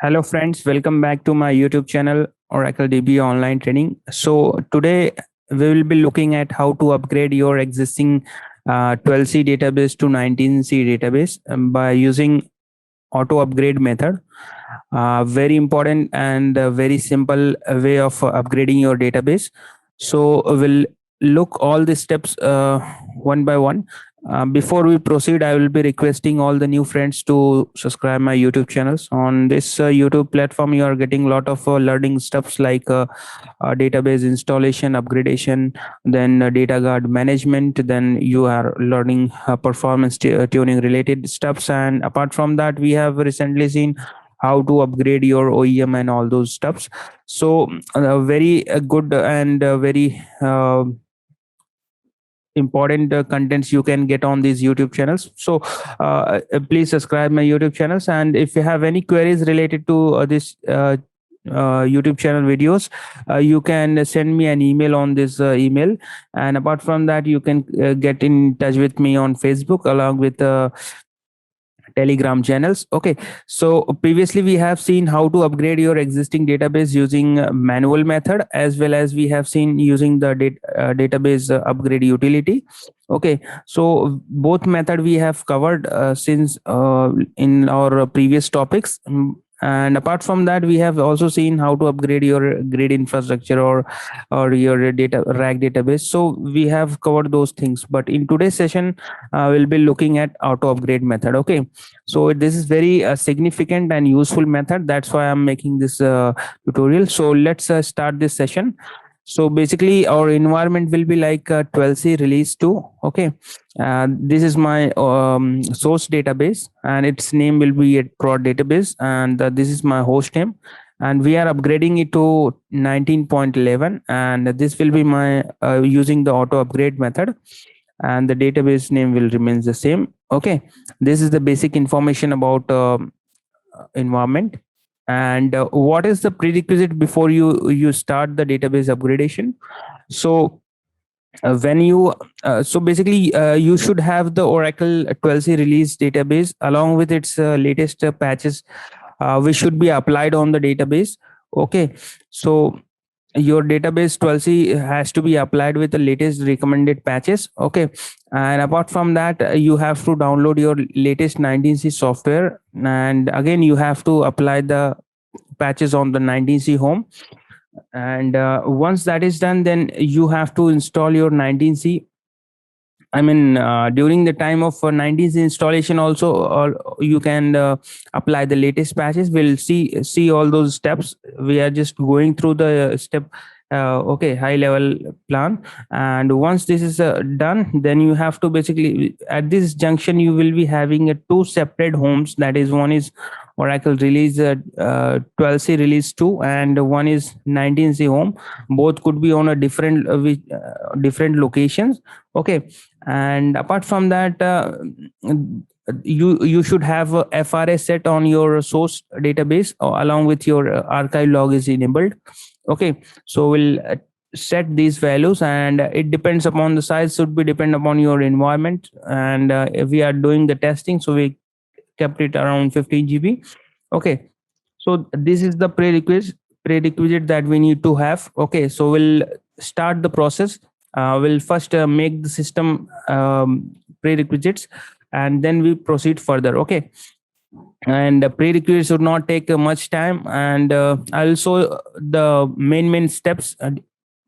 Hello, friends. Welcome back to my YouTube channel, Oracle DB Online Training. So, today we will be looking at how to upgrade your existing 12C database to 19C database by using auto upgrade method. Very important and very simple way of upgrading your database. So, we'll look all the steps one by one. Before we proceed, I will be requesting all the new friends to subscribe my YouTube channels. On this YouTube platform, you are getting a lot of learning stuffs like database installation, upgradation, then data guard management. Then you are learning performance tuning related stuffs. And apart from that, we have recently seen how to upgrade your OEM and all those stuffs. So very good and very important contents you can get on these YouTube channels. So please subscribe my YouTube channels, and if you have any queries related to this YouTube channel videos, you can send me an email on this email. And apart from that, you can get in touch with me on Facebook along with Telegram channels. Okay, so previously we have seen how to upgrade your existing database using manual method, as well as we have seen using the database upgrade utility. Okay, so both method we have covered since in our previous topics. And apart from that, we have also seen how to upgrade your grid infrastructure or your data rack database. So we have covered those things, but in today's session we'll be looking at auto upgrade method. Okay, so this is very significant and useful method. That's why I'm making this tutorial. So let's start this session. So basically our environment will be like 12c release 2. Okay, this is my source database, and its name will be a prod database, and this is my host name, and we are upgrading it to 19.11, and this will be my using the auto upgrade method, and the database name will remain the same. Okay, this is the basic information about environment. And what is the prerequisite before you start the database upgradation? So when you so basically you should have the Oracle 12c release database along with its latest patches which should be applied on the database. Okay, so your database 12c has to be applied with the latest recommended patches. Okay, and apart from that, you have to download your latest 19c software, and again you have to apply the patches on the 19c home. And once that is done, then you have to install your 19c. I mean, during the time of 19c installation also, or you can apply the latest patches. We'll see all those steps. We are just going through the step okay, high level plan. And once this is done, then you have to basically, at this junction, you will be having two separate homes. That is, one is Oracle release 12c release 2, and one is 19c home. Both could be on a different different locations. Okay, and apart from that, you should have a FRA set on your source database, along with your archive log is enabled. Okay, so we'll set these values, and it depends upon the size, should be depend upon your environment. And if we are doing the testing, so we kept it around 15 GB. Okay, so this is the prerequisite that we need to have. Okay, so we'll start the process. We'll first make the system prerequisites, and then we proceed further. Okay, and the prerequisites should not take much time, and I'll show the main steps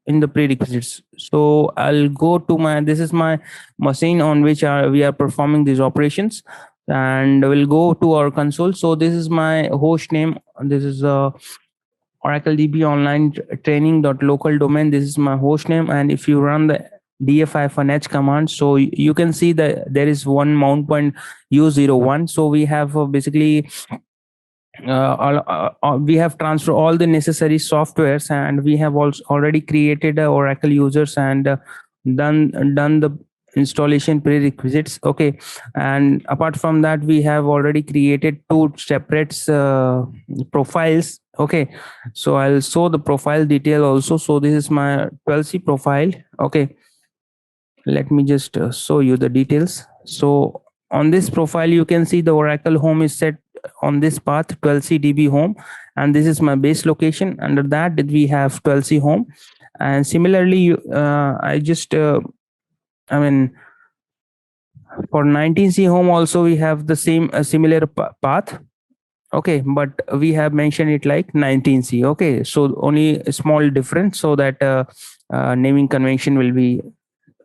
in the prerequisites. So I'll go to my, this is my machine on which we are performing these operations, and we'll go to our console. So this is my host name. This is Oracle DB Online Training.local domain. This is my host name, and if you run the df-h command, so you can see that there is one mount point u01. So we have basically we have transferred all the necessary softwares, and we have also already created Oracle users and done the installation prerequisites. Okay, and apart from that, we have already created two separate profiles. Okay, so I'll show the profile detail also. So this is my 12c profile. Okay, let me just show you the details. So on this profile, you can see the Oracle home is set on this path 12c db home, and this is my base location. Under that we have 12c home, and similarly I just I mean for 19c home also we have the same similar path. Okay, but we have mentioned it like 19c. Okay, so only a small difference, so that naming convention will be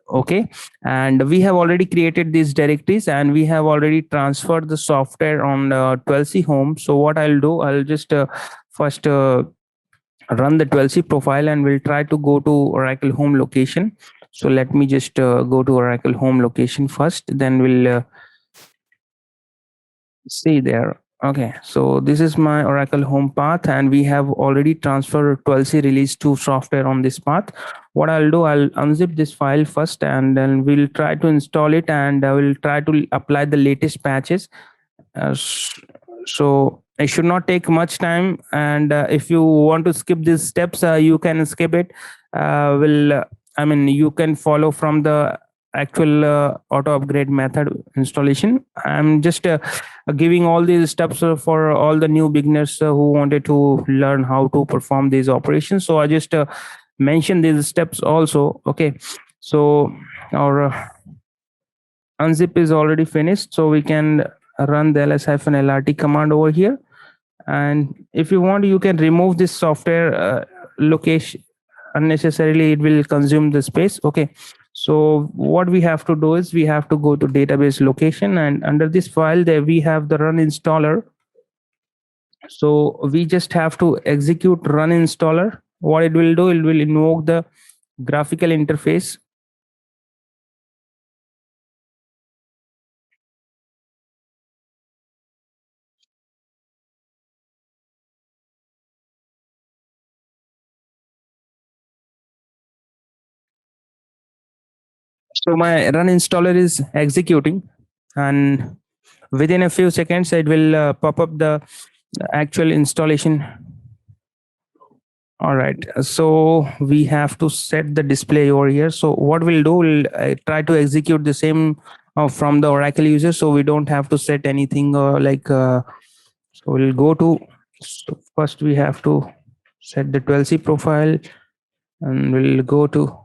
okay. And we have already created these directories, and we have already transferred the software on 12c home. So what I'll do, I'll just first run the 12c profile, and we'll try to go to Oracle home location. So let me just go to Oracle home location first, then we'll see there. Okay, so this is my Oracle home path, and we have already transferred 12c release 2 software on this path. What I'll do, I'll unzip this file first, and then we'll try to install it, and I will try to apply the latest patches. So it should not take much time, and if you want to skip these steps, you can skip it. You can follow from the actual auto upgrade method installation. I'm just giving all these steps for all the new beginners who wanted to learn how to perform these operations. So I just mention these steps also. Okay, so our unzip is already finished, so we can run the ls-lrt command over here. And if you want, you can remove this software location unnecessarily. It will consume the space. Okay, so what we have to do is we have to go to database location, and under this file there we have the run installer. So we just have to execute run installer. What it will do, it will invoke the graphical interface. So my run installer is executing, and within a few seconds it will pop up the actual installation. All right, so we have to set the display over here. So what we'll do, we'll try to execute the same from the Oracle user, so we don't have to set anything so we'll go to, so first we have to set the 12c profile, and we'll go to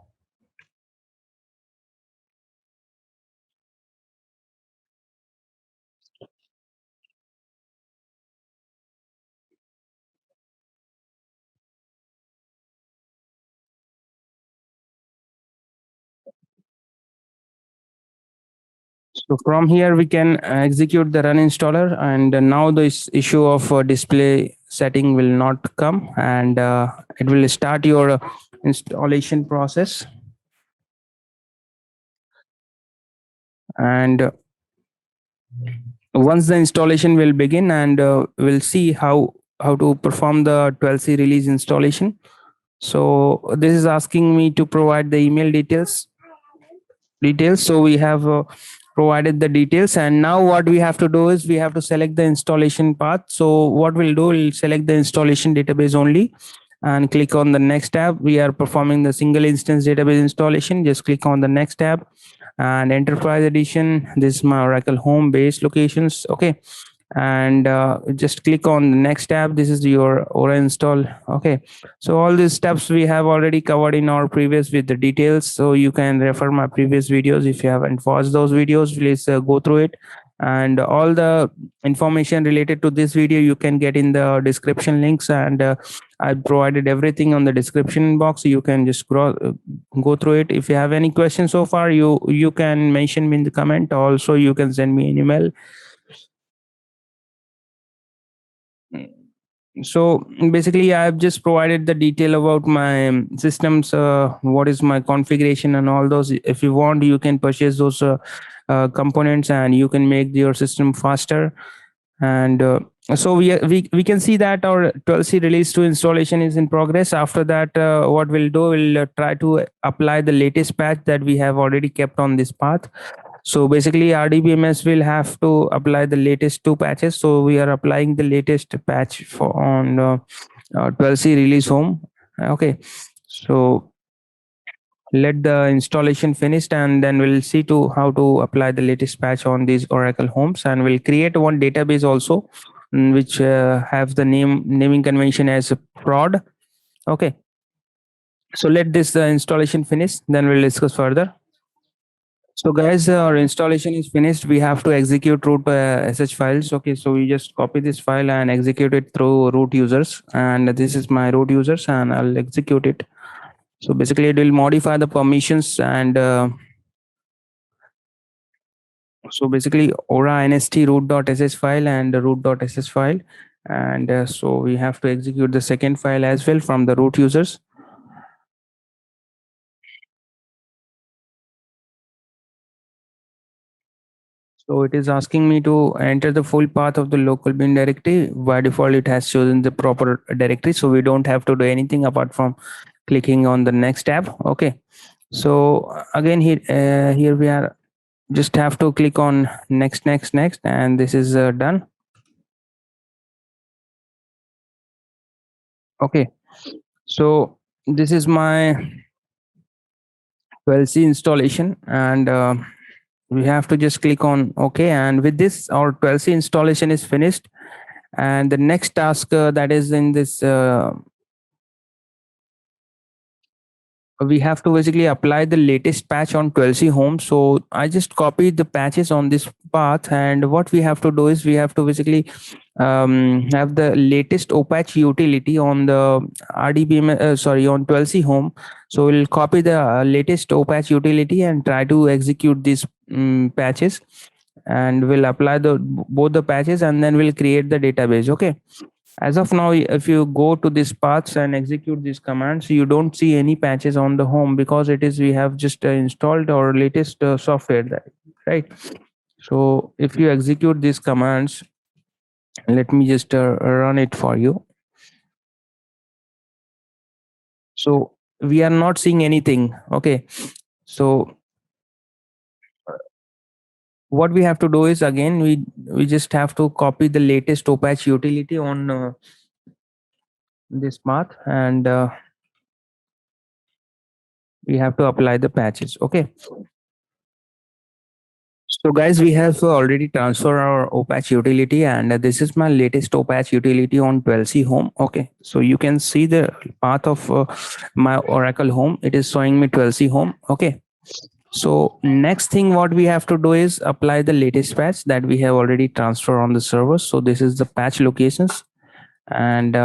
so from here we can execute the run installer, and now this issue of display setting will not come, and it will start your installation process. And once the installation will begin, and we'll see how to perform the 12c release installation. So this is asking me to provide the email details. So we have provided the details, and now what we have to do is we have to select the installation path. So what we'll do, we'll select the installation database only, and click on the next tab. We are performing the single instance database installation. Just click on the next tab, and enterprise edition, this is my Oracle home base locations. Okay, and just click on the next tab. This is your Aura install. Okay, so all these steps we have already covered in our previous with the details, so you can refer my previous videos. If you haven't watched those videos, please go through it, and all the information related to this video you can get in the description links, and I provided everything on the description box, so you can just go through it. If you have any questions so far, you can mention me in the comment. Also, you can send me an email. So basically I've just provided the detail about my systems, what is my configuration and all those. If you want, you can purchase those components, and you can make your system faster. And so we can see that our 12c release 2 installation is in progress. After that, what we'll do, we'll try to apply the latest patch that we have already kept on this path. So basically RDBMS will have to apply the latest 2 patches. So we are applying the latest patch for on 12c release home. Okay, so let the installation finished, and then we'll see to how to apply the latest patch on these Oracle homes, and we'll create one database also, which have the naming convention as prod. Okay, so let this installation finish, then we'll discuss further. So guys, our installation is finished. We have to execute root sh files. Okay, so we just copy this file and execute it through root users, and this is my root users, and I'll execute it. So basically it will modify the permissions, and so basically aura nst root.sh file and the root.sh file, and so we have to execute the second file as well from the root users. So it is asking me to enter the full path of the local bin directory. By default, it has chosen the proper directory, so we don't have to do anything apart from clicking on the next tab. Okay. So again, here we are. Just have to click on next, next, next, and this is done. Okay. So this is my 12c installation, and we have to just click on OK. And with this, our 12c installation is finished. And the next task that is in this, we have to basically apply the latest patch on 12c home. So I just copied the patches on this path, and what we have to do is we have to basically have the latest Opatch utility on the RDBM, on 12c home. So we'll copy the latest Opatch utility and try to execute these patches, and we'll apply the both the patches, and then we'll create the database. Okay, as of now, if you go to these paths and execute these commands, you don't see any patches on the home, because it is we have just installed our latest software right. So if you execute these commands, let me just run it for you. So we are not seeing anything. Okay, so what we have to do is, again, we just have to copy the latest Opatch utility on this path, and we have to apply the patches. Okay, so guys, we have already transferred our Opatch utility, and this is my latest Opatch utility on 12c home. Okay, so you can see the path of my Oracle home. It is showing me 12c home. Okay, so next thing what we have to do is apply the latest patch that we have already transferred on the server. So this is the patch locations, and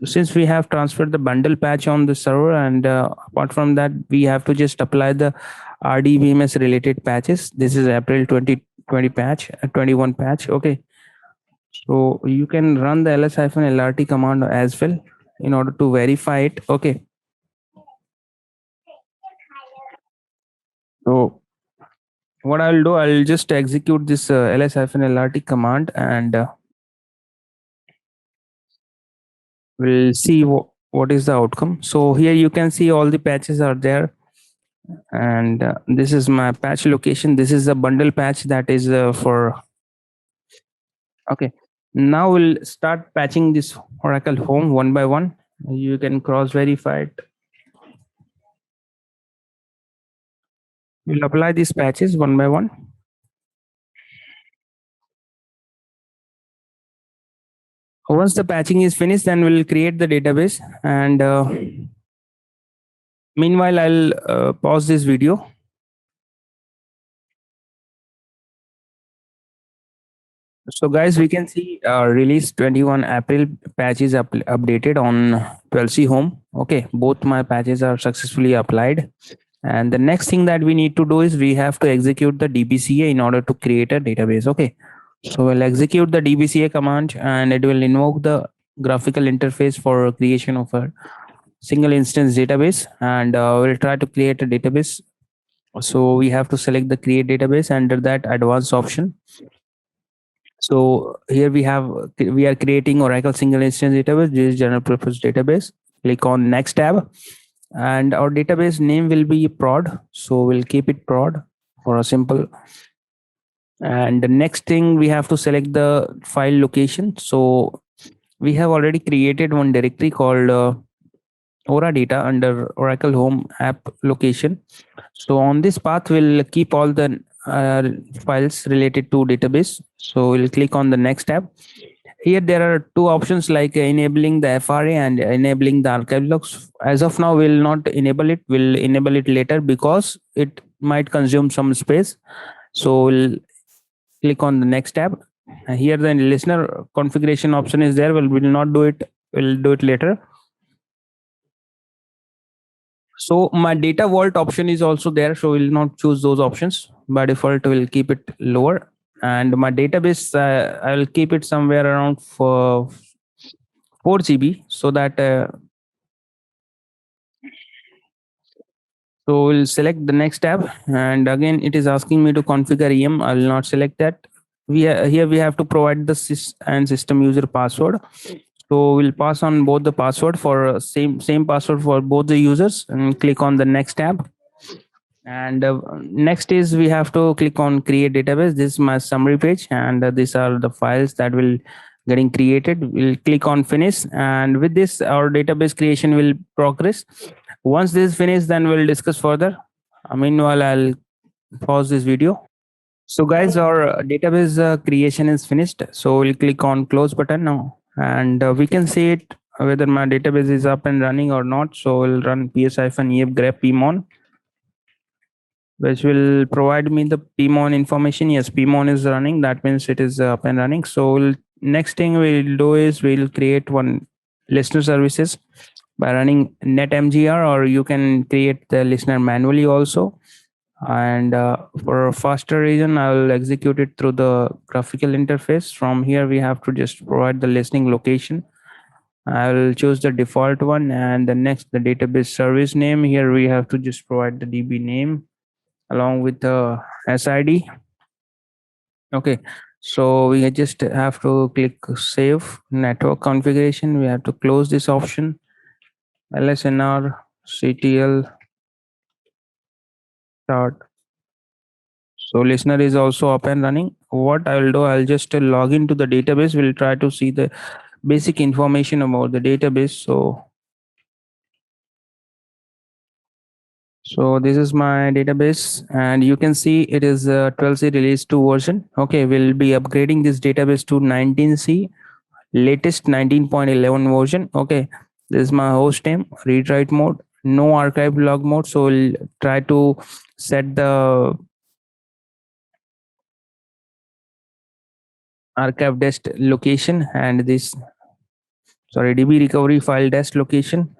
since we have transferred the bundle patch on the server, and apart from that, we have to just apply the RDBMS related patches. This is April 2020 patch, 21 patch. Okay, so you can run the ls-lrt command as well in order to verify it. Okay, so what I'll do, I'll just execute this ls-lrt command, and we'll see what is the outcome. So here you can see all the patches are there, and this is my patch location. This is the bundle patch that is for. Okay, now we'll start patching this Oracle home one by one. You can cross verify it. We'll apply these patches one by one. Once the patching is finished, then we'll create the database, and meanwhile I'll pause this video. So guys, we can see release 21 April patch is updated on 12c home. Okay, both my patches are successfully applied. And the next thing that we need to do is we have to execute the dbca in order to create a database. Okay, so we'll execute the dbca command, and it will invoke the graphical interface for creation of a single instance database, and we'll try to create a database. So we have to select the create database under that advanced option. So here we are creating Oracle single instance database. This is general purpose database. Click on next tab, and our database name will be prod. So we'll keep it prod for a simple. And the next thing, we have to select the file location. So we have already created one directory called Aura data under Oracle Home app location. So on this path, we'll keep all the files related to database. So we'll click on the next tab. Here there are two options like enabling the FRA and enabling the archive logs. As of now, we'll not enable it. We'll enable it later because it might consume some space. So we'll click on the next tab. Here the listener configuration option is there. We'll not do it. We'll do it later. So my data vault option is also there. So we'll not choose those options. By default, we'll keep it lower. And my database, I'll keep it somewhere around for 4 GB so that so we'll select the next tab, and again it is asking me to configure EM. I'll not select that. Here we have to provide the sys and system user password. So we'll pass on both the password for same password for both the users, and click on the next tab. And next is we have to click on create database. This is my summary page, and these are the files that will getting created. We'll click on finish, and with this our database creation will progress. Once this is finished, then we'll discuss further. Meanwhile, I'll pause this video. So guys, our database creation is finished. So we'll click on close button now, and we can see it whether my database is up and running or not. So we'll run ps-ef grep pmon, which will provide me the pmon information. Yes, pmon is running. That means it is up and running. So next thing we'll do is we'll create one listener services by running netmgr, or you can create the listener manually also. And for a faster reason, I'll execute it through the graphical interface. From here we have to just provide the listening location. I'll choose the default one, and the next the database service name. Here we have to just provide the db name along with the sid. Okay, so we just have to click save network configuration. We have to close this option, lsnr ctl start. So listener is also up and running. What I will do, I'll just log into the database. We'll try to see the basic information about the database. So this is my database, and you can see it is 12c release 2 version. Okay, we'll be upgrading this database to 19c latest 19.11 version. Okay, this is my host name, read write mode, no archive log mode. So we'll try to set the archive dest location and this db recovery file dest location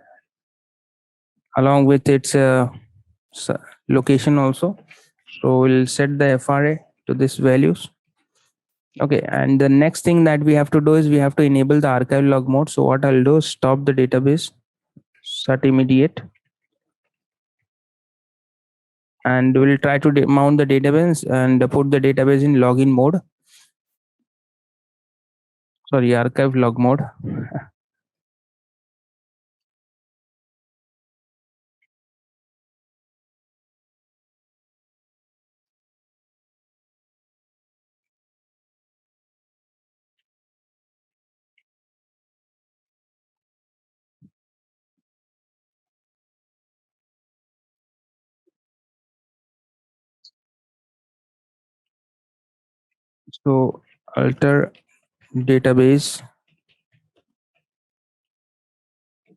along with its location also. So we'll set the FRA to this values. Okay, and the next thing that we have to do is we have to enable the archive log mode. So what I'll do is stop the database, set immediate, and we'll try to mount the database and put the database in login mode. Sorry, archive log mode. So alter database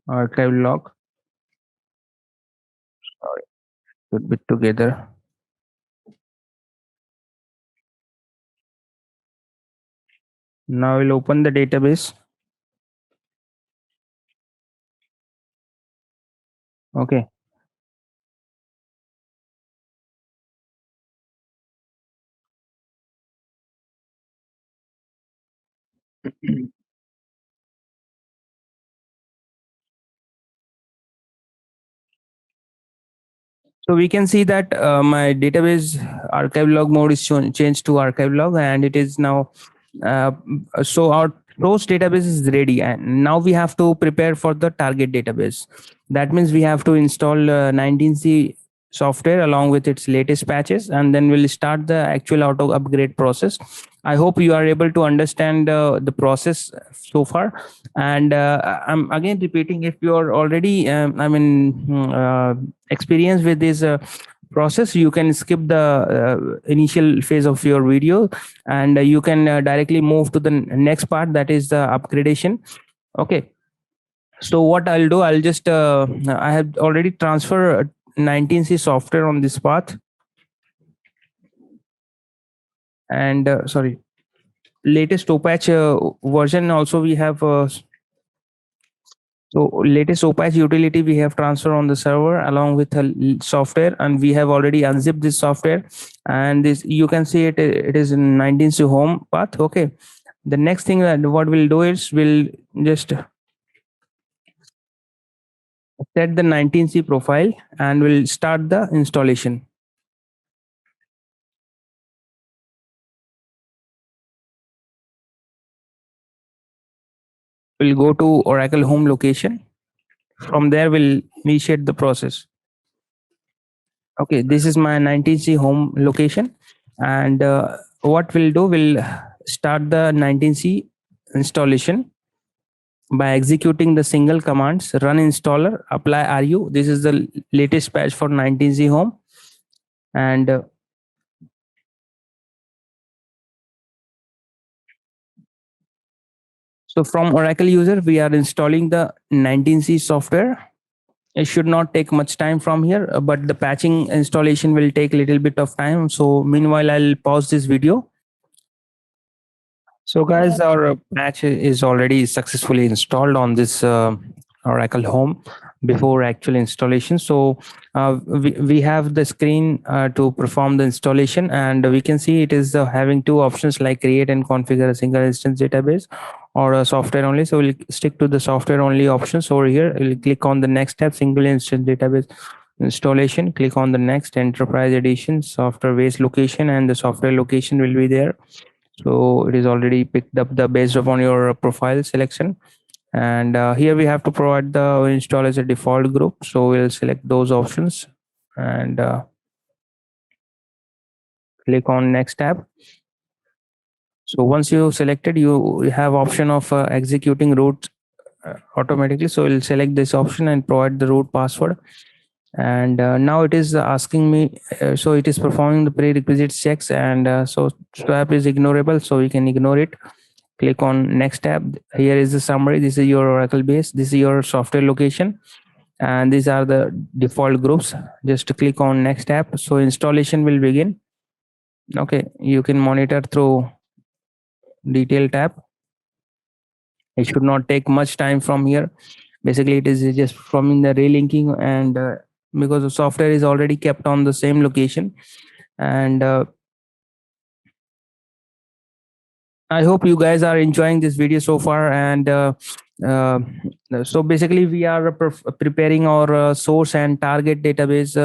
archive log. Sorry, put it together. Now we'll open the database. Okay. So we can see that my database archive log mode is changed to archive log, and it is now uh, so our source database is ready, and now we have to prepare for the target database. That means we have to install 19c software along with its latest patches, and then we'll start the actual auto upgrade process. I hope you are able to understand the process so far. And I'm again repeating, if you are already experienced with this process, you can skip the initial phase of your video, and you can directly move to the next part, that is the upgradation. Okay, so what I'll do, I'll just I have already transferred 19c software on this path, and sorry, latest Opatch version also we have. So latest Opatch utility we have transferred on the server along with the software, and we have already unzipped this software, and this you can see it is in 19c home path. Okay, the next thing that what we'll do is we'll just set the 19c profile and we'll start the installation. We'll go to Oracle home location. From there, we'll initiate the process. Okay, this is my 19c home location, and what we'll do, we'll start the 19c installation by executing the single commands: run installer, apply ru. This is the latest patch for 19c home, and so from Oracle user, we are installing the 19c software. It should not take much time from here, but the patching installation will take a little bit of time. So meanwhile, I'll pause this video. So guys, our patch is already successfully installed on this Oracle home before actual installation. So we have the screen to perform the installation, and we can see it is having two options like create and configure a single instance database or a software only. So we'll stick to the software only options over here. We'll click on the next tab, single instance database installation. Click on the next, enterprise edition, software base location, and the software location will be there. So it is already picked up the based upon your profile selection, and here we have to provide the install as a default group. So we'll select those options and click on next tab. So once you selected, you have option of executing root automatically. So we'll select this option and provide the root password. And now it is asking me, so it is performing the prerequisite checks, and so swap is ignorable, so we can ignore it. Click on next tab. Here is the summary. This is your Oracle base, this is your software location, and these are the default groups. Just click on next tab, so installation will begin. Okay, you can monitor through detail tab. It should not take much time from here. Basically, it is just from the relinking, and because the software is already kept on the same location, and I hope you guys are enjoying this video so far. And uh, so basically we are preparing our source and target database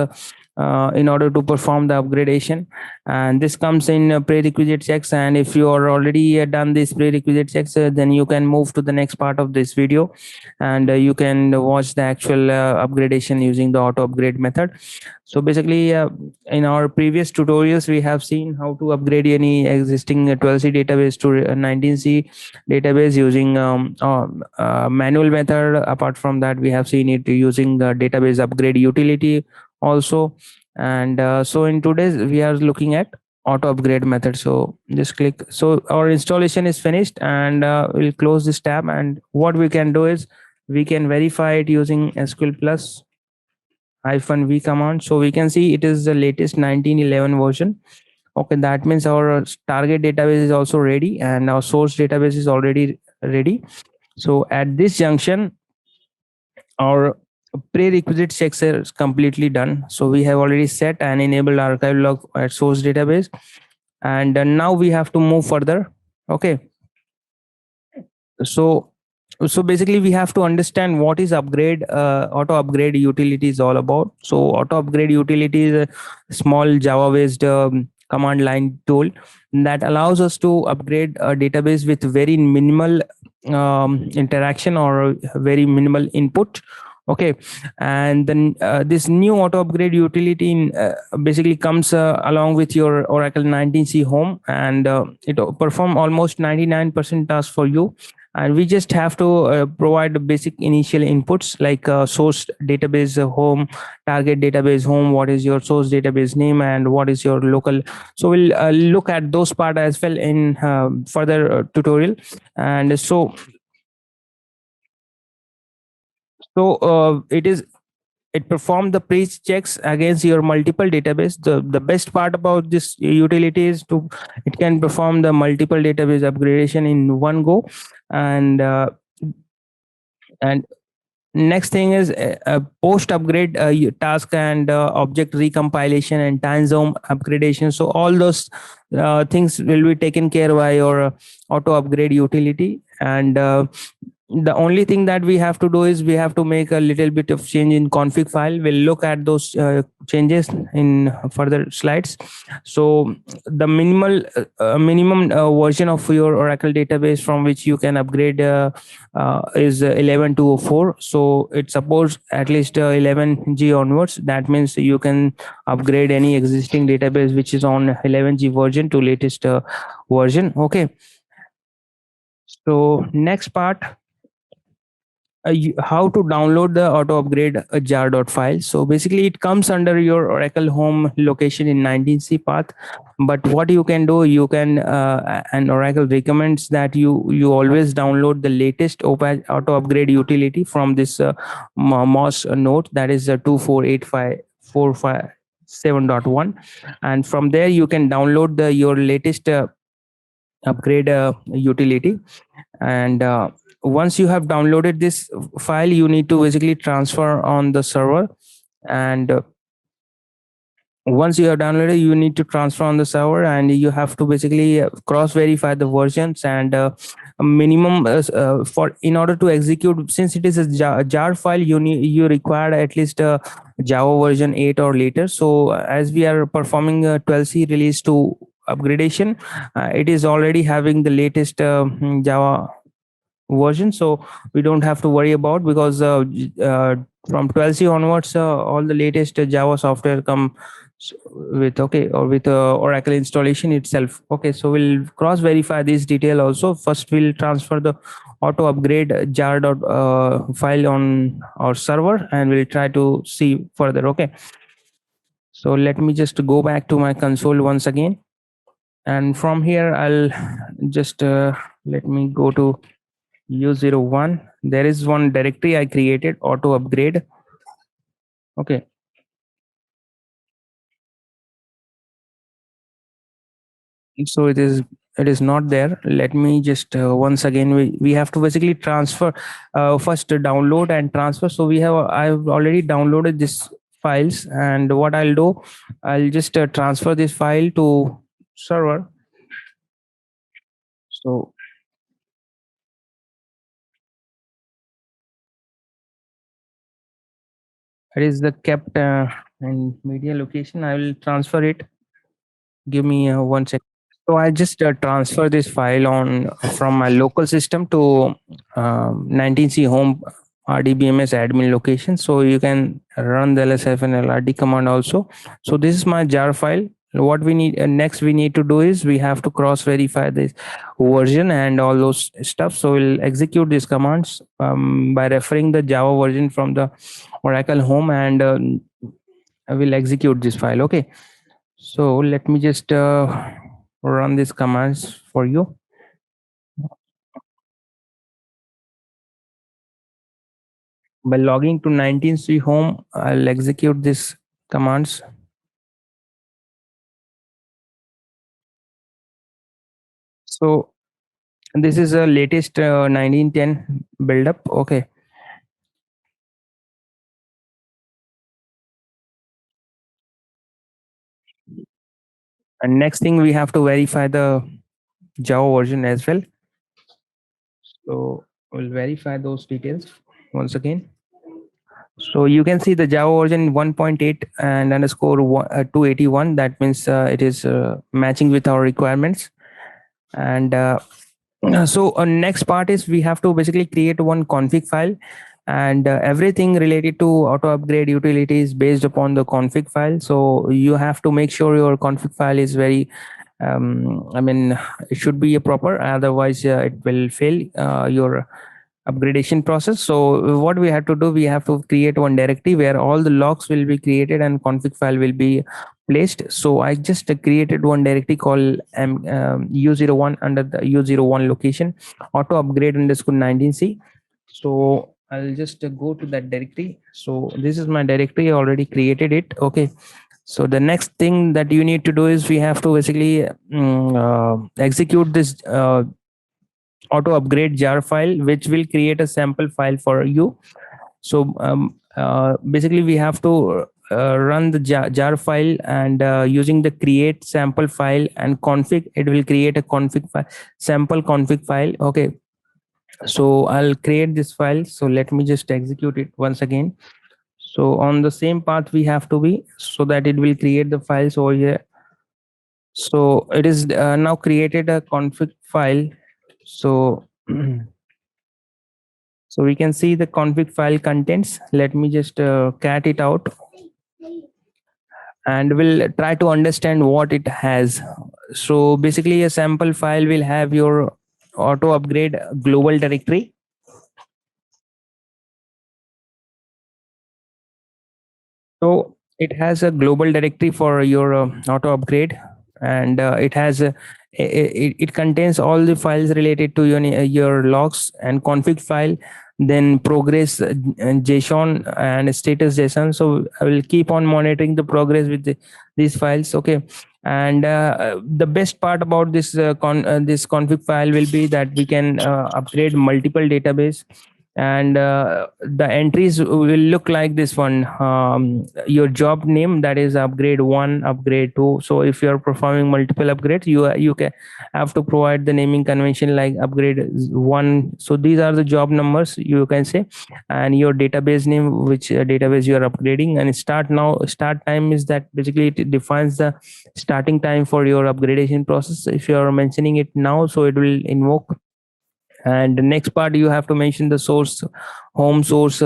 in order to perform the upgradation, and this comes in prerequisite checks. And if you are already done this prerequisite checks, then you can move to the next part of this video, and you can watch the actual upgradation using the auto upgrade method. So basically in our previous tutorials, we have seen how to upgrade any existing 12c database to 19c database using manual method. Apart from that, we have seen it using the database upgrade utility also. And so in today's we are looking at auto upgrade method. So just click. So our installation is finished, and we'll close this tab. And what we can do is we can verify it using SQL plus -v command. So we can see it is the latest 1911 version. Okay, that means our target database is also ready, and our source database is already ready. So at this junction, our prerequisite checks are completely done. So we have already set and enabled archive log at source database, and now we have to move further. Okay, so basically we have to understand what is upgrade auto upgrade utility is all about. So auto upgrade utility is a small Java based command line tool that allows us to upgrade a database with very minimal interaction or very minimal input. Okay, and then this new auto upgrade utility basically comes along with your Oracle 19c home, and it perform almost 99% tasks for you. And we just have to provide the basic initial inputs like source database home, target database home, what is your source database name, and what is your local. So we'll look at those part as well in further tutorial. And it performs the pre checks against your multiple database. The best part about this utility is to it can perform the multiple database upgradation in one go. And uh, and next thing is a post upgrade task and object recompilation and time zone upgradation. So all those things will be taken care by your auto upgrade utility. And the only thing that we have to do is we have to make a little bit of change in config file. We'll look at those changes in further slides. So the minimum version of your Oracle database from which you can upgrade is 11204. So it supports at least 11G onwards. That means you can upgrade any existing database which is on 11G version to latest version. So next part, how to download the auto upgrade jar.file. So basically it comes under your Oracle home location in 19c path. But what you can do, you can and Oracle recommends that you always download the latest auto upgrade utility from this MOS node, that is 2485457.1. And from there you can download your latest upgrade utility. And once you have downloaded this file, you need to basically transfer on the server. And once you have downloaded, you need to transfer on the server, and you have to basically cross verify the versions. And a minimum for in order to execute, since it is a jar file, you require at least a Java version 8 or later. So as we are performing a 12c release to upgradation, it is already having the latest Java version, so we don't have to worry about, because from 12c onwards all the latest Java software come with or with Oracle installation itself. Okay, so we'll cross verify this detail also. First we'll transfer the auto upgrade jar file on our server, and we'll try to see further. Okay, so let me just go back to my console once again, and from here I'll just let me go to U01. There is one directory I created, auto upgrade. Okay. So it is not there. Let me just once again, we have to basically transfer, first download and transfer. So I've already downloaded this files, and what I'll do, I'll just transfer this file to server. So it is the kept and media location. I will transfer it. Give me 1 second. So I just transfer this file on from my local system to 19c home RDBMS admin location. So you can run the lsf and lrd command also. So this is my jar file. What we need next we need to do is we have to cross verify this version and all those stuff. So we'll execute these commands by referring the Java version from the Oracle home, and I will execute this file. Okay, so let me just run these commands for you. By logging to 19c home, I'll execute these commands. So this is a latest 1910 buildup. Okay. And next thing, we have to verify the Java version as well. So we'll verify those details once again. So you can see the Java version 1.8 and underscore 281. That means it is matching with our requirements. And so next part is we have to basically create one config file, and everything related to auto upgrade utility is based upon the config file. So you have to make sure your config file is very I mean, it should be a proper, otherwise it will fail your upgradation process. So what we have to do, we have to create one directory where all the logs will be created and config file will be placed. So I just created one directory called u01 under the u01 location auto upgrade underscore 19c. So I'll just go to that directory. So this is my directory, I already created it. Okay, so the next thing that you need to do is we have to basically execute this auto upgrade jar file, which will create a sample file for you. So basically we have to run the jar file, and using the create sample file and config, it will create a config file, sample config file. Okay, so I'll create this file. So let me just execute it once again. So on the same path we have to be, so that it will create the files over here. So it is now created a config file. So so we can see the config file contents. Let me just cat it out, and we'll try to understand what it has. So basically a sample file will have your auto upgrade global directory. So it has a global directory for your auto upgrade, and it has it contains all the files related to your logs and config file, then progress and JSON and status JSON. So I will keep on monitoring the progress with these files. Okay, and the best part about this config file will be that we can upgrade multiple database, and the entries will look like this one. Your job name, that is upgrade 1, upgrade 2. So if you're performing multiple upgrades, you can have to provide the naming convention like upgrade 1. So these are the job numbers, you can say, and your database name, which database you are upgrading, and start time is that basically it defines the starting time for your upgradation process. If you are mentioning it now, so it will invoke. And the next part, you have to mention the source home, source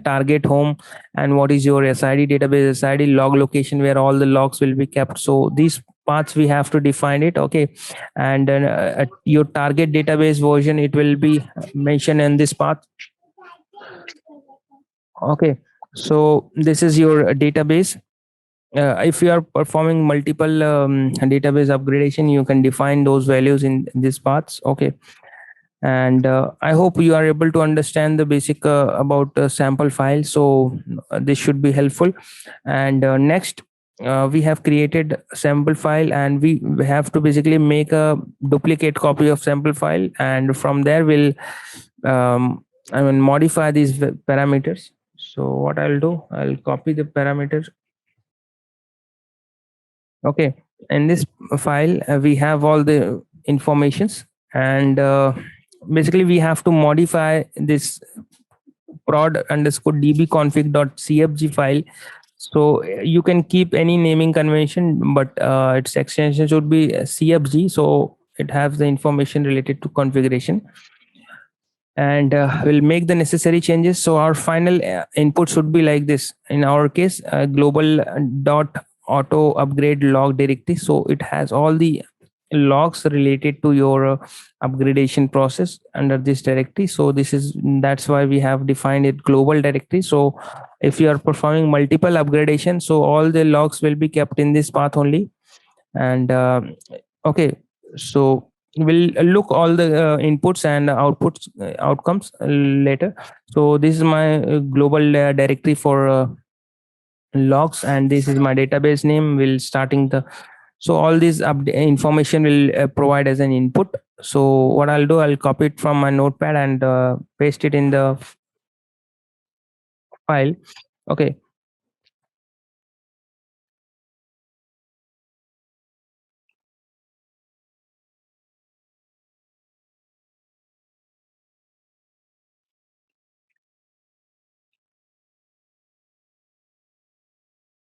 target home, and what is your SID, database SID, log location where all the logs will be kept. So these parts we have to define it. Okay, and your target database version, it will be mentioned in this part. Okay, so this is your database. If you are performing multiple database upgradation, you can define those values in these parts. Okay, and I hope you are able to understand the basic about sample file. So this should be helpful. And next, we have created sample file, and we have to basically make a duplicate copy of sample file, and from there we'll modify these parameters. So what I'll do, I'll copy the parameters. Okay, in this file we have all the informations, and basically we have to modify this prod underscore dbconfig.cfg file. So you can keep any naming convention, but its extension should be cfg, so it has the information related to configuration. And we'll make the necessary changes. So our final input should be like this. In our case, global dot auto upgrade log directory. So it has all the logs related to your upgradation process under this directory. So that's why we have defined it global directory. So if you are performing multiple upgradation, so all the logs will be kept in this path only. And okay, so we'll look all the inputs and outputs outcomes later. So this is my global directory for logs, and this is my database name. Will starting the so all this information will provide as an input. So what I'll do, I'll copy it from my notepad and paste it in the file. Okay,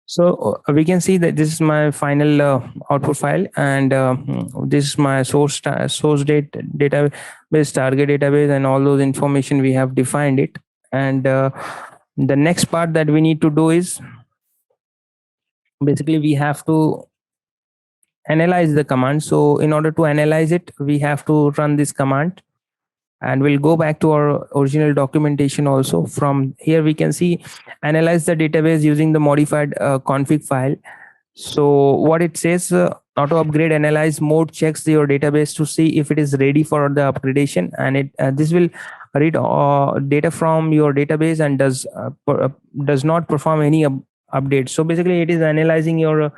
so we can see that this is my final output file, and this is my source date database, target database, and all those information we have defined it. And the next part that we need to do is basically we have to analyze the command. So in order to analyze it, we have to run this command, and we'll go back to our original documentation. Also from here we can see analyze the database using the modified config file. So what it says, auto upgrade analyze mode checks your database to see if it is ready for the upgradation, and it this will read data from your database and does not perform any updates. So basically it is analyzing your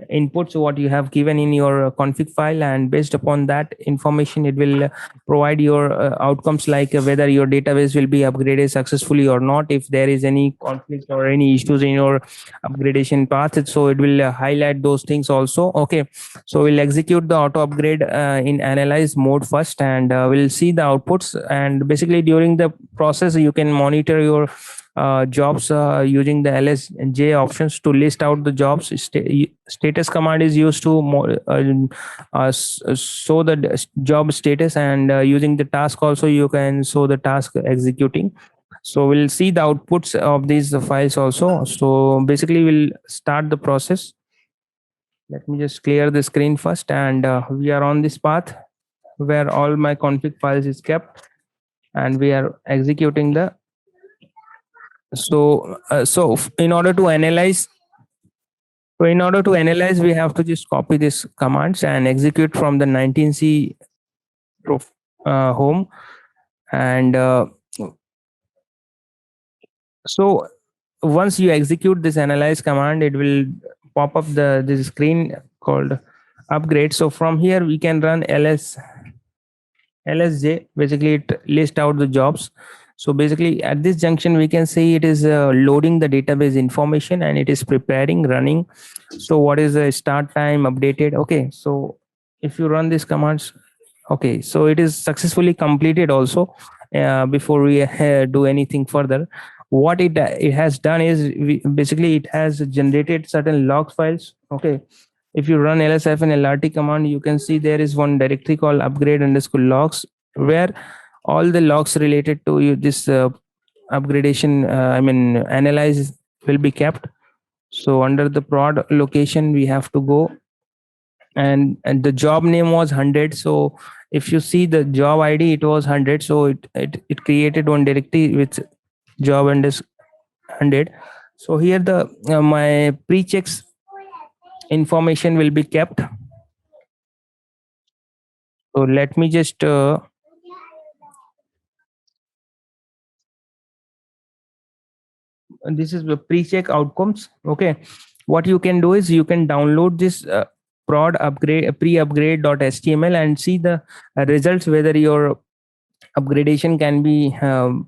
inputs what you have given in your config file, and based upon that information it will provide your outcomes, like whether your database will be upgraded successfully or not, if there is any conflict or any issues in your upgradation path. So it will highlight those things also. Okay, so we'll execute the auto upgrade in analyze mode first, and we'll see the outputs. And basically during the process you can monitor your jobs using the lsj options to list out the jobs. Status command is used to show the job status, and using the task also you can show the task executing. So we'll see the outputs of these files also. So basically we'll start the process. Let me just clear the screen first, and we are on this path where all my config files is kept, and we are executing the. So in order to analyze, we have to just copy this commands and execute from the 19c home. And so once you execute this analyze command, it will pop up this screen called upgrade. So from here we can run lsj. Basically it lists out the jobs. So basically at this junction we can see it is loading the database information, and it is preparing running. So what is the start time updated? Okay, so if you run these commands, okay, so it is successfully completed also. Before we do anything further, what it has done is basically it has generated certain log files. Okay, if you run ls-lrt command, you can see there is one directory called upgrade underscore logs, where all the logs related to this upgradation, analyze, will be kept. So under the prod location we have to go, and the job name was 100. So if you see the job id, it was 100. So it created one directory with job and is 100. So here the my pre-checks information will be kept. So let me just this is the pre-check outcomes. Okay, what you can do is you can download this prod upgrade pre-upgrade.html and see the results, whether your upgradation can be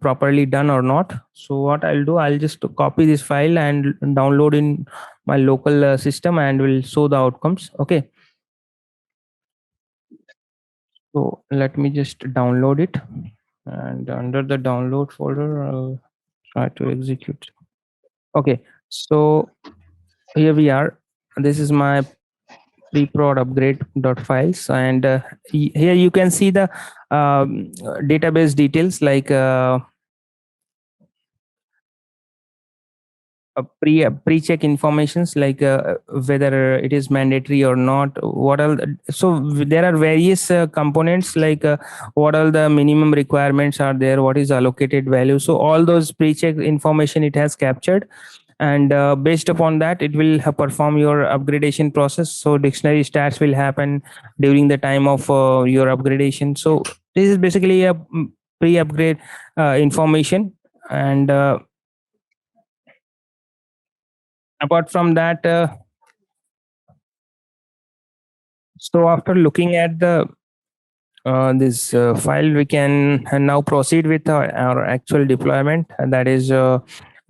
properly done or not. So what I'll do, I'll just copy this file and download in my local system, and will show the outcomes. Okay, so let me just download it, and under the download folder I'll try to execute. Okay, so here we are. This is my pre-prod upgrade.files, and here you can see the database details, like pre-check informations, like whether it is mandatory or not, what are so there are various components, like what are the minimum requirements are there, what is allocated value. So all those pre-check information it has captured, and based upon that it will perform your upgradation process. So dictionary stats will happen during the time of your upgradation. So this is basically a pre-upgrade information. And apart from that, so after looking at the this file, we can now proceed with our actual deployment, and that is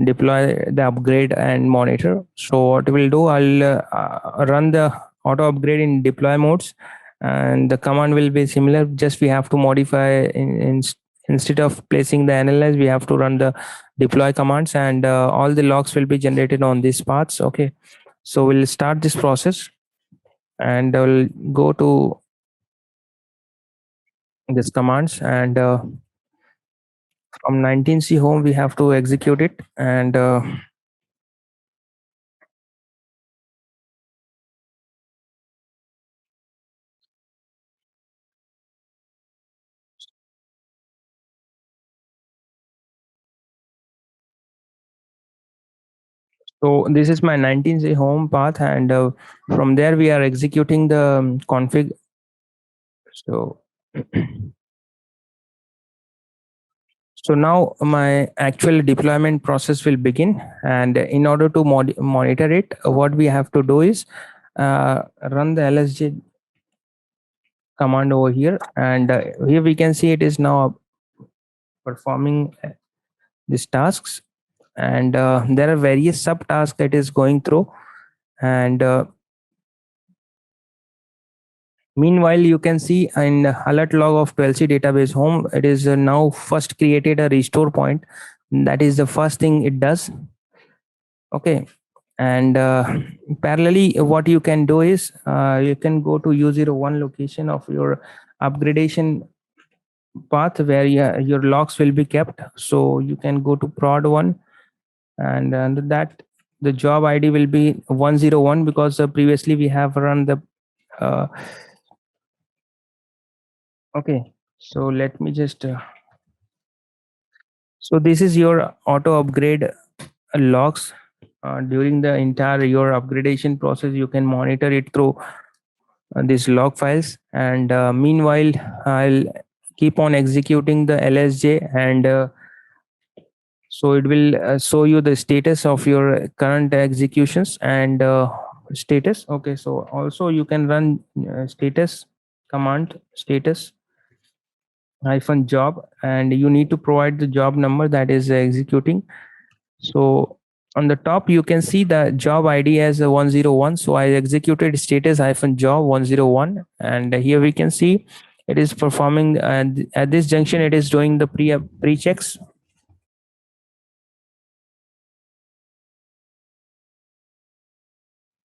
deploy the upgrade and monitor. So what we'll do, I'll run the auto upgrade in deploy modes, and the command will be similar, just we have to modify instead of placing the analyze, we have to run the deploy commands, and all the logs will be generated on these paths. Okay, so we'll start this process, and I'll go to this commands, and From 19C home, we have to execute it. And so this is my 19C home path. And from there, we are executing the config. So so now my actual deployment process will begin. And in order to monitor it, what we have to do is run the lsj command over here. And here we can see it is now performing these tasks. And there are various subtasks that is going through. And meanwhile, you can see in alert log of 12c database home, it is now first created a restore point. That is the first thing it does. Okay. And parallelly, what you can do is you can go to U01 location of your upgradation path where your logs will be kept. So you can go to prod one, and under that the job ID will be 101, because previously we have run the uh, okay. So let me just so this is your auto upgrade logs during the entire your upgradation process. You can monitor it through these log files. And meanwhile, I'll keep on executing the lsj. And so it will show you the status of your current executions and status. Okay, so also you can run status command, status hyphen job, and you need to provide the job number that is executing. So on the top you can see the job id as a 101. So I executed status hyphen job 101, and here we can see it is performing. And at this junction it is doing the pre checks.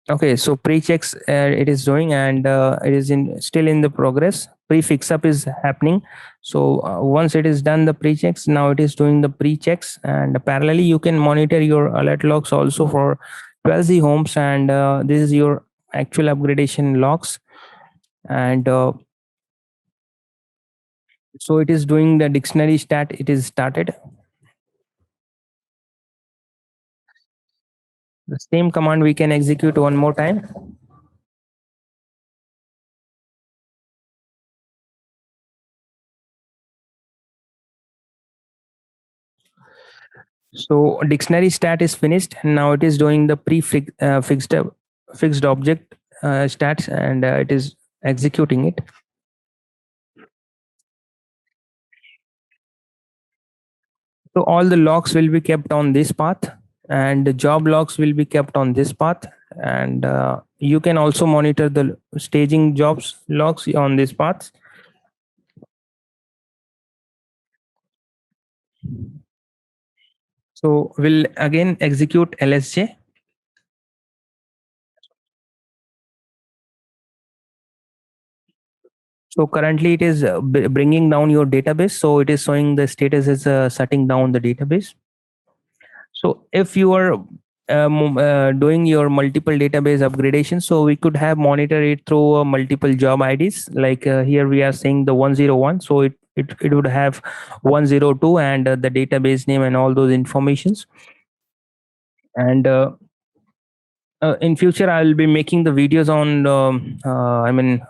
Okay, so pre-checks it is doing. And it is in still in the progress. Pre-fix up is happening. So once it is done the pre-checks, now it is doing the pre-checks. And parallelly you can monitor your alert logs also for 12z homes. And this is your actual upgradation logs. And so it is doing the dictionary stat. It is started. The same command we can execute one more time. So dictionary stat is finished. Now it is doing the fixed object stats. And it is executing it. So all the logs will be kept on this path, and the job logs will be kept on this path. And you can also monitor the staging jobs logs on this path. So we'll again execute lsj. So currently it is bringing down your database. So it is showing the status is shutting down the database. So if you are doing your multiple database upgradation, so we could have monitor it through multiple job IDs. Like here we are saying the 101. So it would have 102 and the database name and all those informations. And in future I'll be making the videos on I mean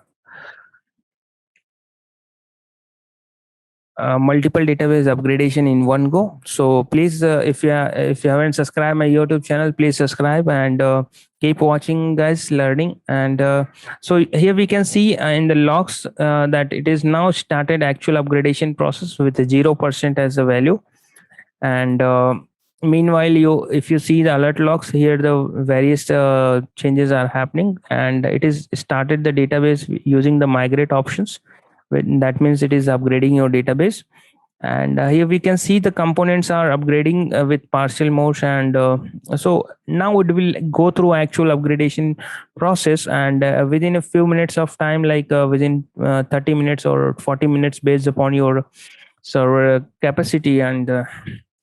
multiple database upgradation in one go. So please, if you haven't subscribed my YouTube channel, please subscribe. And keep watching, guys, learning. And so here we can see in the logs that it is now started actual upgradation process with 0% as a value. And meanwhile, if you see the alert logs here, the various changes are happening. And it is started the database using the migrate options. That means it is upgrading your database. And here we can see the components are upgrading with partial modes. And so now it will go through actual upgradation process. And within a few minutes of time, like within 30 minutes or 40 minutes, based upon your server capacity and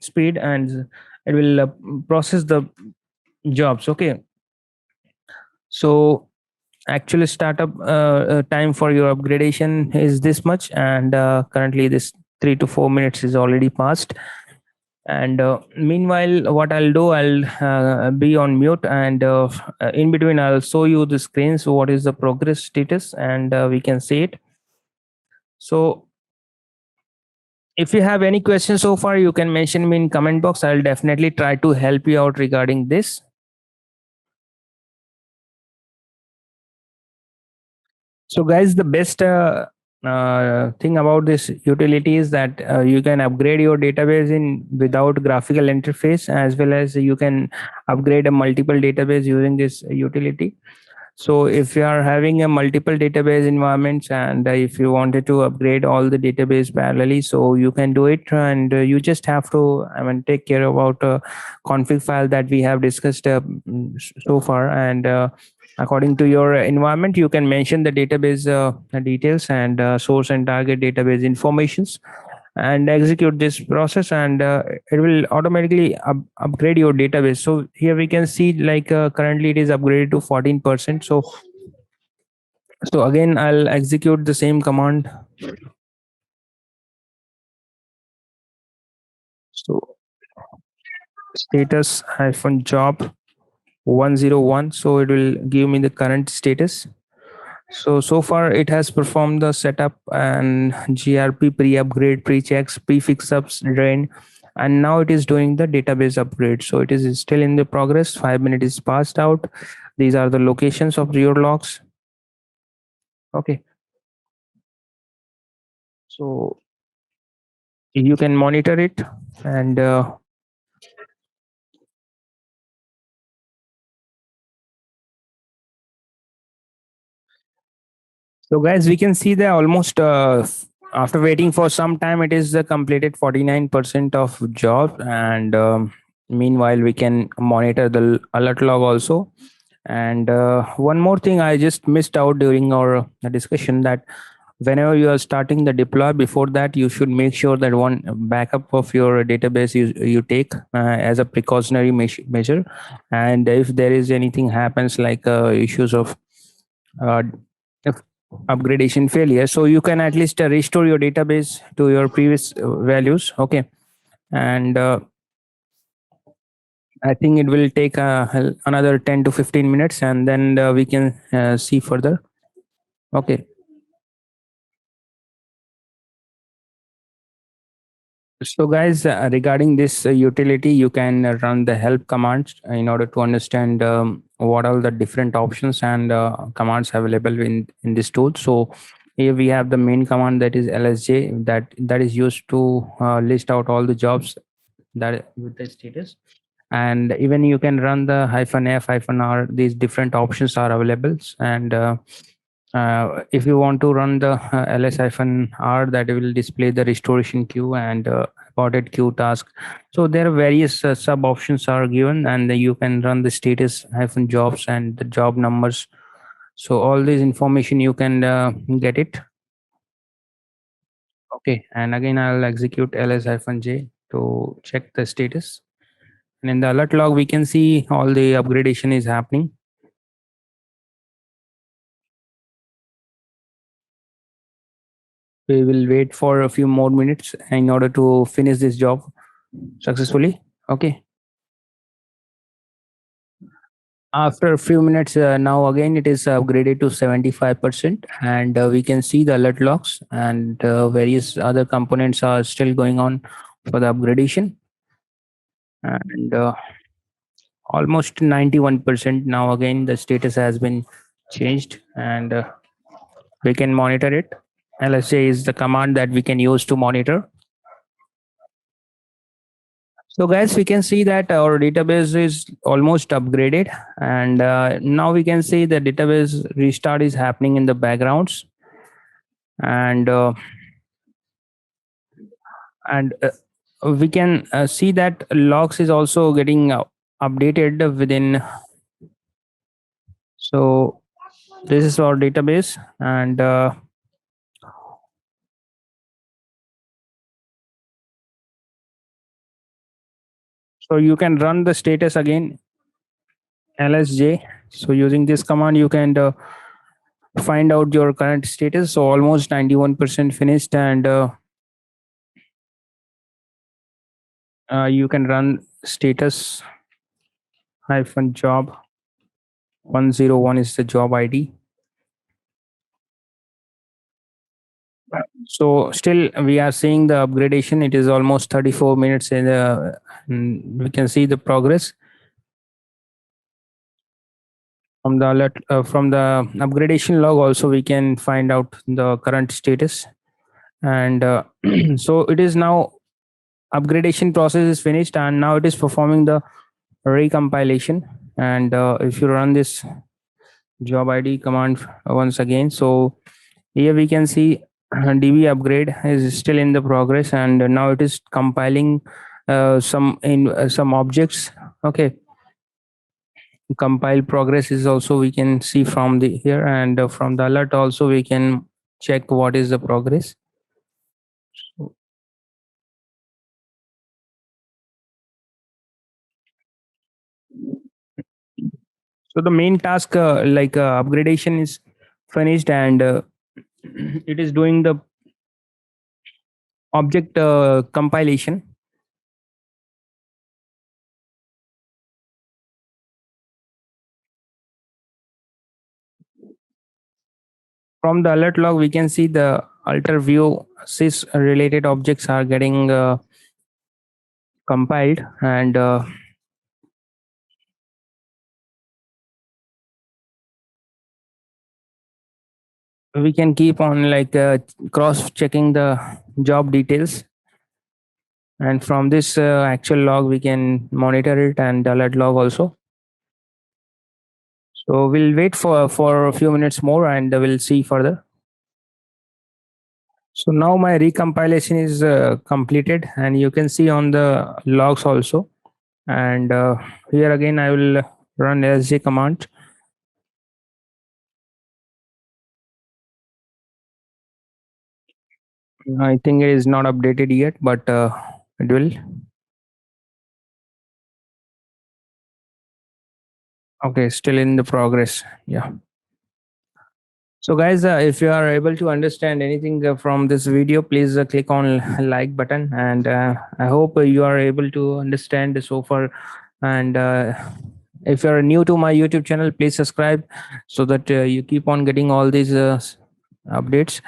speed, and it will process the jobs. Okay, so actual startup time for your upgradation is this much, and currently this 3 to 4 minutes is already passed. And meanwhile, what I'll do, I'll be on mute, and in between I'll show you the screen, so what is the progress status, and we can see it. So if you have any questions so far, you can mention me in comment box. I'll definitely try to help you out regarding this. So, guys, the best thing about this utility is that you can upgrade your database in without graphical interface, as well as you can upgrade a multiple database using this utility. So if you are having a multiple database environments, and if you wanted to upgrade all the database parallelly, so you can do it, and you just have to, I mean, take care about config file that we have discussed so far. And according to your environment, you can mention the database details and source and target database informations, and execute this process, and it will automatically upgrade your database. So here we can see, like, currently it is upgraded to 14%. So again, I'll execute the same command. So status hyphen job 101, so it will give me the current status. So far it has performed the setup and grp pre-upgrade, pre-checks, prefix ups, drain, and now it is doing the database upgrade. So it is still in the progress. 5 minutes is passed out. These are the locations of your logs. Okay, so you can monitor it. And so, guys, we can see that almost after waiting for some time, it is completed 49% of job. And meanwhile, we can monitor the alert log also. And one more thing I just missed out during our discussion, that whenever you are starting the deploy, before that you should make sure that one backup of your database you take as a precautionary measure. And if there is anything happens, like issues of uh, if upgradation failure, so you can at least restore your database to your previous values. Okay, and I think it will take another 10 to 15 minutes, and then we can see further. Okay. So, guys, regarding this utility, you can run the help commands in order to understand what are the different options and commands available in this tool. So, here we have the main command, that is lsj, that is used to list out all the jobs that with the status. And even you can run the hyphen f hyphen r. These different options are available. And if you want to run the ls hyphen r, that will display the restoration queue and aborted queue task. So there are various sub options are given, and you can run the status hyphen jobs and the job numbers. So all this information you can get it. Okay, and again I'll execute ls hyphen j to check the status. And in the alert log, we can see all the upgradation is happening. We will wait for a few more minutes in order to finish this job successfully. Okay. After a few minutes, now again it is upgraded to 75%, and we can see the alert logs, and various other components are still going on for the upgradation. And almost 91% now again the status has been changed, and we can monitor it. LSA is the command that we can use to monitor. So, guys, we can see that our database is almost upgraded, and now we can see the database restart is happening in the backgrounds. And we can see that logs is also getting updated within. So this is our database, and So you can run the status again, lsj. So using this command, you can find out your current status. So almost 91% finished, and you can run status hyphen job 101 is the job id. So still we are seeing the upgradation. It is almost 34 minutes in we can see the progress from the alert, from the upgradation log. Also we can find out the current status, and so it is now upgradation process is finished, and now it is performing the recompilation. And if you run this job id command once again, so here we can see db upgrade is still in the progress, and now it is compiling some objects. Okay, compile progress is also we can see from the here, and from the alert also we can check what is the progress. So the main task like upgradation is finished, and it is doing the object compilation. From the alert log we can see the alter view sys related objects are getting compiled, and we can keep on like cross checking the job details, and from this actual log we can monitor it, and alert log also. So we'll wait for a few minutes more, and we'll see further. So now my recompilation is completed, and you can see on the logs also. And here again I will run lsj command. I think it is not updated yet, but it will. Okay, still in the progress. Yeah. So guys, if you are able to understand anything from this video, please click on like button, and I hope you are able to understand so far. And if you are new to my YouTube channel, please subscribe so that you keep on getting all these updates.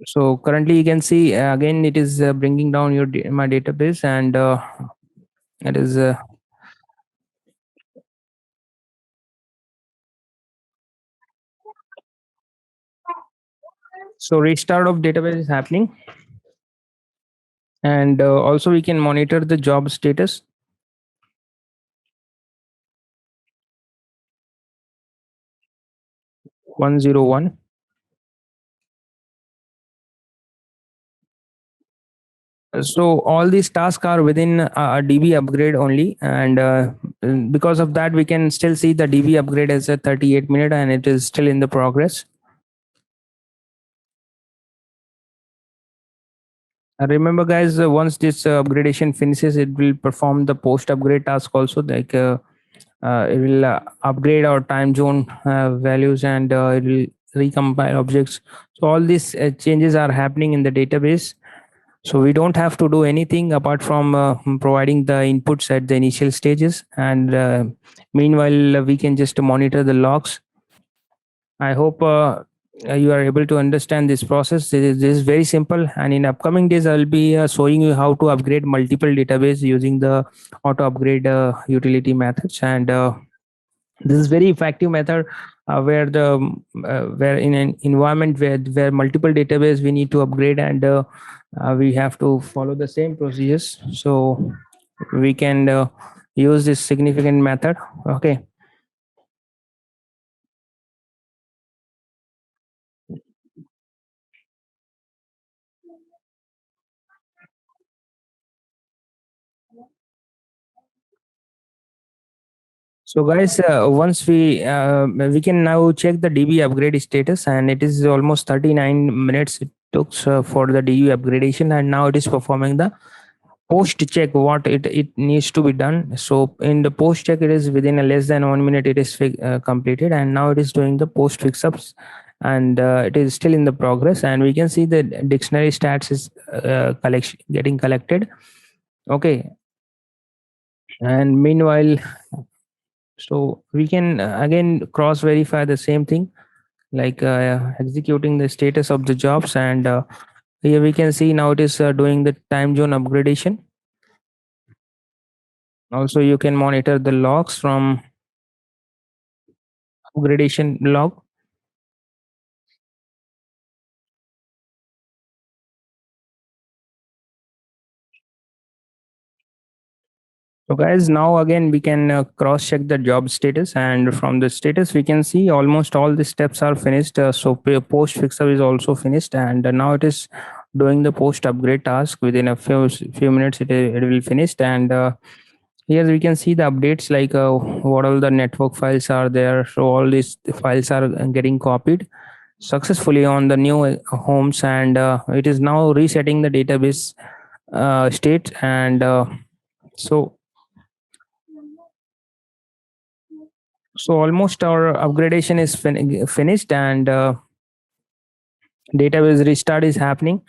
So currently you can see again it is bringing down my database, and it is so restart of database is happening, and also we can monitor the job status. #101. So all these tasks are within a db upgrade only, and because of that we can still see the db upgrade as a 38-minute, and it is still in the progress. Remember guys, once this upgradation finishes, it will perform the post upgrade task also, like it will upgrade our time zone values, and it will recompile objects. So all these changes are happening in the database, so we don't have to do anything apart from providing the inputs at the initial stages, and meanwhile we can just monitor the logs. I hope you are able to understand this process. This is very simple, and in upcoming days I'll be showing you how to upgrade multiple database using the auto upgrade utility methods. And this is very effective method where in an environment where multiple database we need to upgrade, and we have to follow the same procedures, so we can use this significant method. Okay. So guys, once we can now check the db upgrade status, and it is almost 39 minutes it took for the db upgradation, and now it is performing the post check what it needs to be done. So in the post check, it is within a less than 1 minute it is completed, and now it is doing the post fix ups, and it is still in the progress, and we can see the dictionary stats is collection getting collected. Okay, and meanwhile, so we can again cross verify the same thing, like executing the status of the jobs, and here we can see now it is doing the time zone upgradation. Also, you can monitor the logs from upgradation log. So guys, now again we can cross check the job status, and from the status we can see almost all the steps are finished. So post fixer is also finished, and now it is doing the post upgrade task. Within a few minutes it will finish, and here we can see the updates, like what all the network files are there. So all these files are getting copied successfully on the new homes, and it is now resetting the database state, and so so almost our upgradation is finished, and database restart is happening.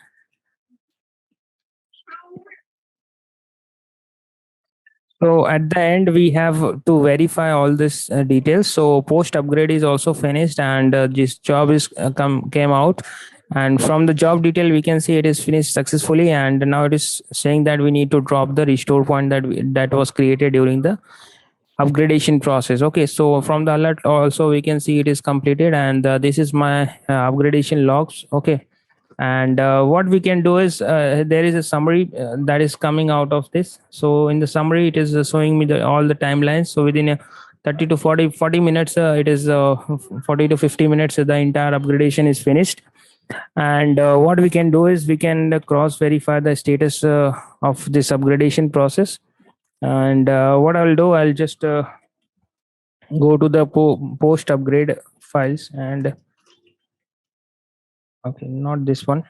So at the end we have to verify all this details. So post upgrade is also finished, and this job is came out, and from the job detail we can see it is finished successfully, and now it is saying that we need to drop the restore point that was created during the upgradation process. Okay, so from the alert also we can see it is completed, and this is my upgradation logs. Okay, and what we can do is there is a summary that is coming out of this. So in the summary it is showing me all the timelines. So within a 30 to 40 minutes, it is 40 to 50 minutes, the entire upgradation is finished. And what we can do is we can cross verify the status of this upgradation process. And what I'll do, I'll just go to the post upgrade files, and okay, not this one.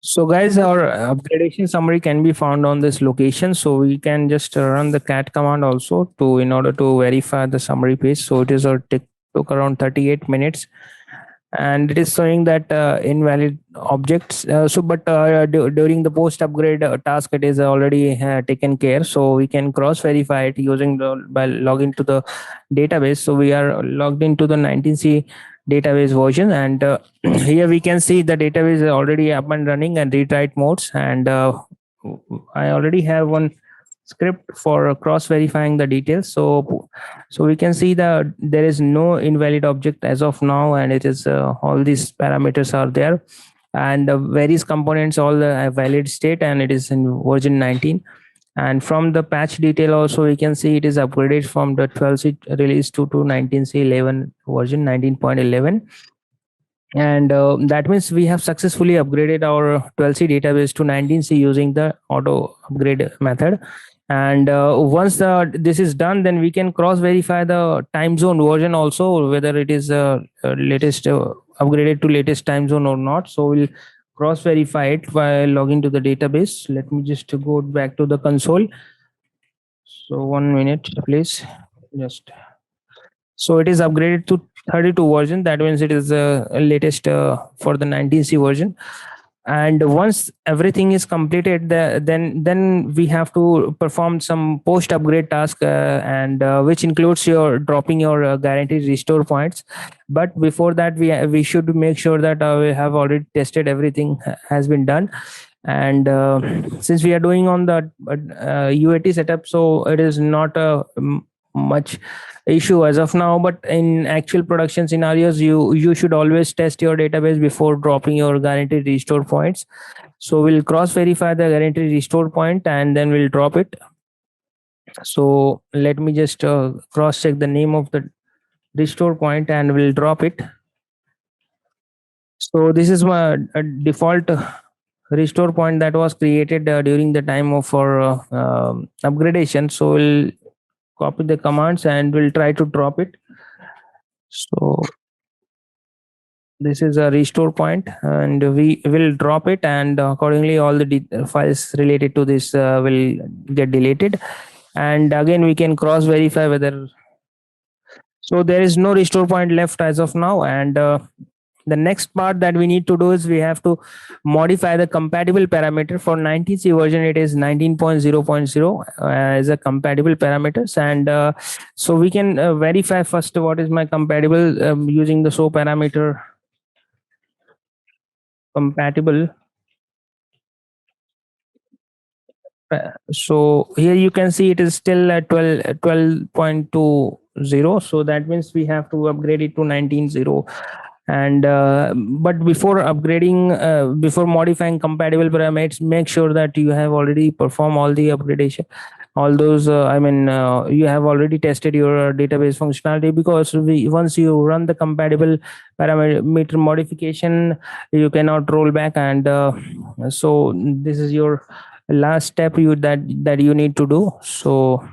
So guys, our upgradation summary can be found on this location. So we can just run the cat command also to in order to verify the summary page. So it is took around 38 minutes, and it is showing that invalid objects. So but during the post upgrade task, it is already taken care. So we can cross verify it using by logging to the database. So we are logged into the 19c database version, and here we can see the database is already up and running and read write modes, and I already have one script for cross verifying the details. So we can see that there is no invalid object as of now, and it is all these parameters are there, and various components all the valid state, and it is in version 19. And from the patch detail also we can see it is upgraded from the 12c release to 19c 11 version 19.11. And that means we have successfully upgraded our 12c database to 19c using the auto upgrade method. And once this is done, then we can cross verify the time zone version also, whether it is latest upgraded to latest time zone or not. So we'll cross verify it by logging to the database. Let me just go back to the console. So 1 minute please. Just so it is upgraded to 32 version. That means it is the latest for the 19c version. And once everything is completed, then we have to perform some post upgrade task, and which includes your dropping your guaranteed restore points. But before that, we should make sure that we have already tested everything has been done. And since we are doing on the UAT setup, so it is not a much issue as of now. But in actual production scenarios, you should always test your database before dropping your guaranteed restore points. So we'll cross verify the guaranteed restore point, and then we'll drop it. So let me just cross check the name of the restore point, and we'll drop it. So this is my default restore point that was created during the time of our upgradation. So we'll copy the commands and we'll try to drop it. So this is a restore point, and we will drop it, and accordingly all the files related to this will get deleted. And again we can cross verify whether, so there is no restore point left as of now. And the next part that we need to do is we have to modify the compatible parameter. For 19c version it is 19.0.0 as a compatible parameters. And so we can verify first what is my compatible using the show parameter compatible. So here you can see it is still at 12.20. So that means we have to upgrade it to 19.0. And but before upgrading, before modifying compatible parameters, make sure that you have already performed all the upgradation, all those you have already tested your database functionality, because once you run the compatible parameter modification, you cannot roll back. And so this is your last step that you need to do. So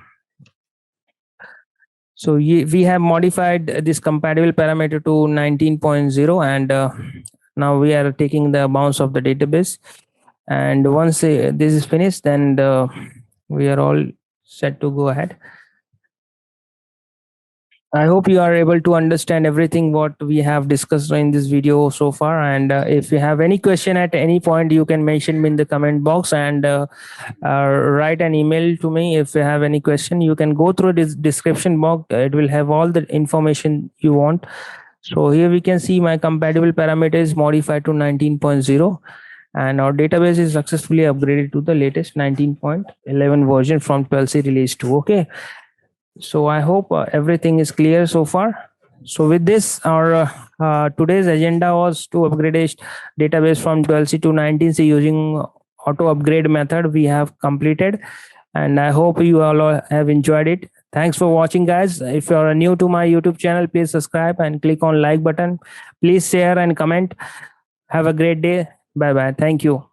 we have modified this compatible parameter to 19.0. And now we are taking the bounds of the database. And once this is finished, then we are all set to go ahead. I hope you are able to understand everything what we have discussed in this video so far. And if you have any question at any point, you can mention me in the comment box, and write an email to me. If you have any question, you can go through this description box. It will have all the information you want. So here we can see my compatible parameter is modified to 19.0, and our database is successfully upgraded to the latest 19.11 version from 12c release 2. Okay. So I hope everything is clear so far. So with this, our today's agenda was to upgrade a database from 12c to 19c using auto upgrade method. We have completed, and I hope you all have enjoyed it. Thanks for watching, guys. If you are new to my YouTube channel, please subscribe and click on like button. Please share and comment. Have a great day. Bye bye. Thank you.